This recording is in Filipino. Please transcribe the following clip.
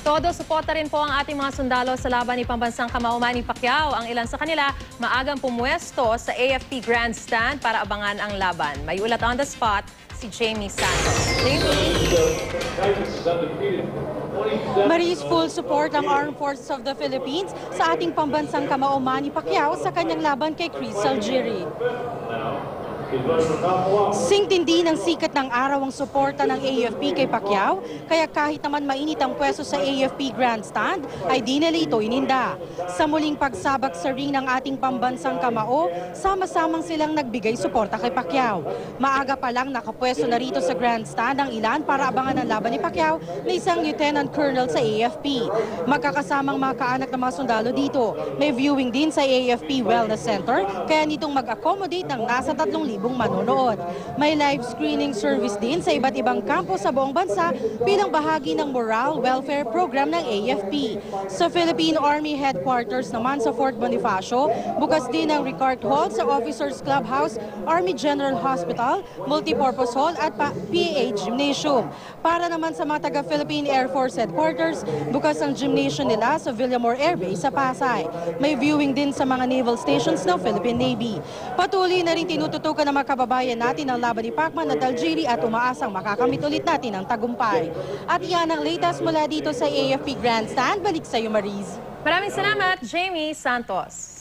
Todo suporta rin po ang ating mga sundalo sa laban ni pambansang kamao Manny Pacquiao. Ang ilan sa kanila maagang pumuesto sa AFP Grandstand para abangan ang laban. May ulat on the spot si Jamie Santos. Maris, full support ang Armed Forces of the Philippines sa ating pambansang kamao Manny Pacquiao sa kanyang laban kay Chris Algieri. Singtindi ng sikat ng araw ang suporta ng AFP kay Pacquiao, kaya kahit naman mainit ang pwesto sa AFP Grandstand, ay di nila ito ininda. Sa muling pagsabak sa ring ng ating pambansang kamao, sama-samang silang nagbigay suporta kay Pacquiao. Maaga pa lang nakapwesto na rito sa Grandstand ang ilan para abangan ang laban ni Pacquiao na isang Lieutenant Colonel sa AFP. Magkakasamang mga kaanak ng mga sundalo dito. May viewing din sa AFP Wellness Center, kaya nitong mag-accommodate ng nasa 3,000 manonood. May live screening service din sa iba't ibang kampo sa buong bansa bilang bahagi ng Moral Welfare Program ng AFP. Sa Philippine Army Headquarters naman sa Fort Bonifacio, bukas din ang Ricard Hall sa Officers Clubhouse, Army General Hospital, Multipurpose Hall at PAH Gymnasium. Para naman sa mga taga-Philippine Air Force Headquarters, bukas ang gymnasium nila sa Villamor Air Base sa Pasay. May viewing din sa mga naval stations ng Philippine Navy. Patuloy na rin tinututukan ng mga kababayan natin ang laban ni Pacman at Algieri at umaasang makakamit ulit natin ang tagumpay. At yan ang latest mula dito sa AFP Grandstand. Balik sa iyo, Maris. Maraming salamat, Jamie Santos.